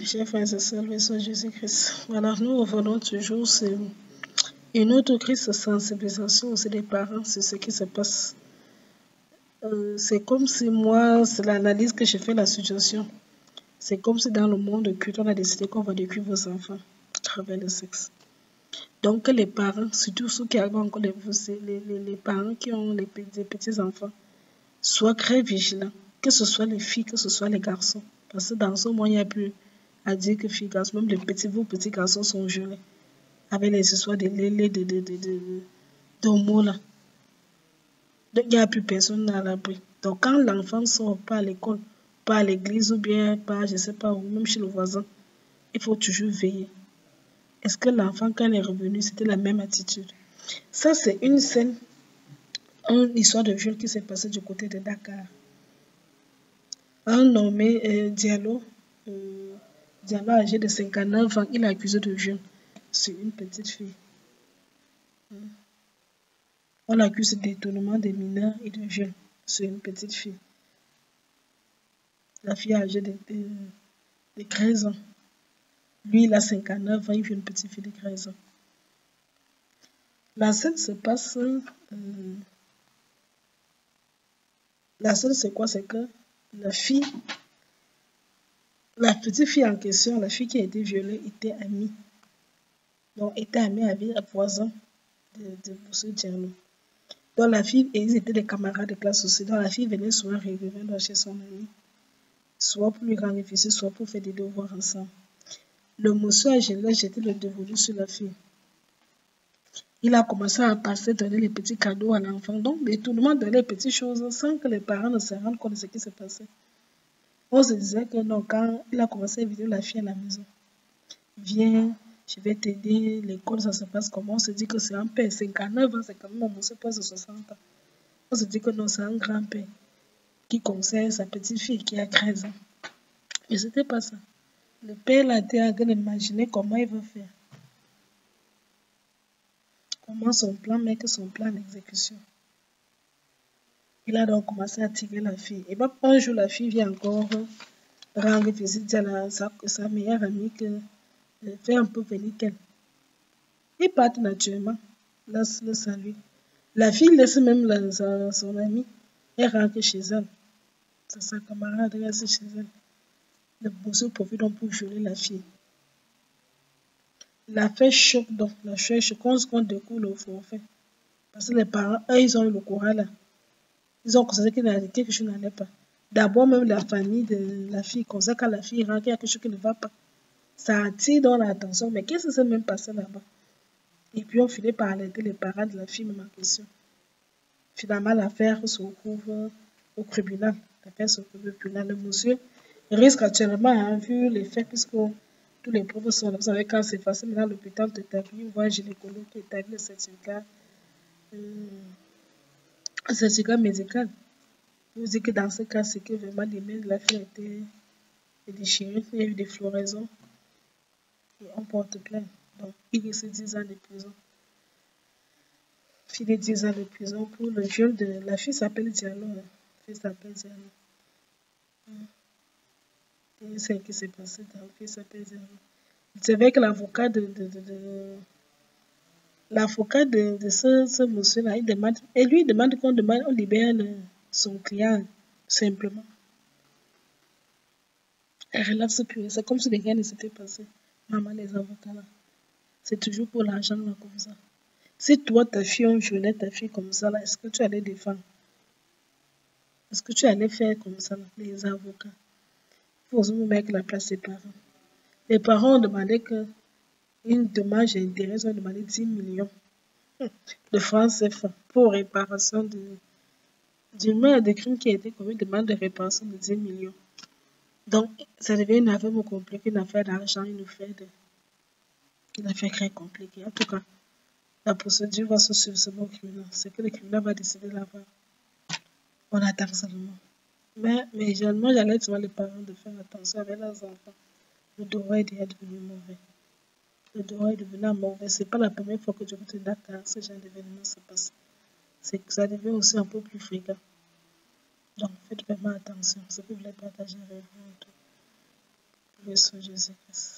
Chers frères et sœurs, le Seigneur Jésus-Christ. Voilà, nous revenons toujours sur une autre crise de sensibilisation aussi des parents sur ce qui se passe. C'est comme si moi, c'est l'analyse que j'ai fait de la situation. C'est comme si dans le monde culte, on a décidé qu'on va détruire vos enfants à travers le sexe. Donc que les parents, surtout ceux qui ont encore les parents qui ont des petits-enfants, soient très vigilants, que ce soit les filles, que ce soit les garçons. Parce que dans ce monde, il n'y a plus à dire que filles, garçons, même vos petits garçons sont gelés. Avec les histoires de lélé, d'homo là. Donc, il n'y a plus personne à l'abri. Donc, quand l'enfant sort pas à l'école, pas à l'église ou bien pas, je ne sais pas où, même chez le voisin, il faut toujours veiller. Est-ce que l'enfant, quand il est revenu, c'était la même attitude? Ça, c'est une scène, une histoire de viol qui s'est passée du côté de Dakar. Un nommé Diallo, âgé de 59 ans, il est accusé de viol sur une petite fille. On l'accuse de détournement des mineurs et de viol sur une petite fille. La fille âgée de 13 ans. Lui, il a 59 ans, il viole une petite fille de 13 ans. La scène se passe... la scène, c'est quoi? C'est que la petite fille en question, la fille qui a été violée, était amie. Donc, était amie avec un voisin de M. Diallo. Donc, la fille, et ils étaient des camarades de classe aussi. Donc, la fille venait souvent régulièrement chez son ami, soit pour lui rendre visite, soit pour faire des devoirs ensemble. Le monsieur a jeté le dévolu sur la fille. Il a commencé à passer, donner les petits cadeaux à l'enfant. Donc, tout le monde donnait les petites choses sans que les parents ne se rendent compte de ce qui se passait. On se disait que non, quand il a commencé à inviter la fille à la maison, viens, je vais t'aider, l'école, ça se passe comment? On se dit que c'est un père, 59 ans, c'est quand même un monsieur de 60 ans. On se dit que non, c'est un grand-père qui conseille sa petite fille qui a 13 ans. Mais c'était pas ça. Le père là était en train d'imaginer comment il va faire. Comment son plan, mettre son plan en exécution. Il a donc commencé à tirer la fille. Et bien, un jour, la fille vient encore rendre visite à sa meilleure amie que fait un peu venir qu'elle. Ils partent naturellement, laisse le salut. La fille laisse même son amie et rentre chez elle. C'est sa camarade, elle reste chez elle. Le bouseux profite donc pour violer la fille. L'affaire choque donc, l'affaire choque, qu'on découle au forfait. Parce que les parents, eux, ils ont eu le courage là. Ils ont constaté que quelque chose n'allait pas. D'abord, même la famille de la fille, comme ça, quand la fille rentre, il y a quelque chose qui ne va pas. Ça attire dans l'attention. Mais qu'est-ce qui s'est même passé là-bas? Et puis, on finit par alerter les parents de la fille, même en question. Finalement, l'affaire se retrouve au tribunal. L'affaire se retrouve au tribunal. Le monsieur risque actuellement, vu les faits, puisque tous les preuves sont là. Vous savez, quand c'est facile, maintenant, l'hôpital t'établit, on voit un gynécologue qui établit le certificat médical. Vous dites que dans ce cas, c'est que vraiment les mains de la fille étaient déchirées, il y a eu des floraisons. Et on porte plainte. Donc, il risque 10 ans de prison. Il est 10 ans de prison pour le viol de... La fille s'appelle Diallo. La fille s'appelle Diallo. Et c'est ce qui s'est passé dans la fille s'appelle Diallo. C'est vrai que l'avocat de ce monsieur-là, il demande... Et lui, il demande qu'on libère son client simplement. Elle relâche plus. C'est comme si les gars ne s'étaient passé. Maman, les avocats là. C'est toujours pour l'argent là comme ça. Si toi, ta fille, on violait ta fille comme ça là, est-ce que tu allais défendre? Est-ce que tu allais faire comme ça là, les avocats? Il faut aussi vous mettre la place des parents. Les parents ont demandé que une dommage et intérêt, ils ont demandé 10 millions de francs CFA pour réparation du meurtre de crime qui a été commis, demande de réparation de 10 millions. Donc, ça devient une affaire compliquée, une affaire d'argent, une affaire très compliquée. En tout cas, la procédure va se suivre selon le criminel. C'est que le criminel va décider là-bas. On attend seulement. Mais généralement, j'allais dire les parents de faire attention avec leurs enfants. Le droit est devenu mauvais. Le droit est devenu mauvais. Ce n'est pas la première fois que je vous Dakar, ce genre d'événement se passe. C'est que ça devient aussi un peu plus fréquent. Donc, faites vraiment attention. Ce que je voulais partager avec vous. Seigneur Jésus-Christ.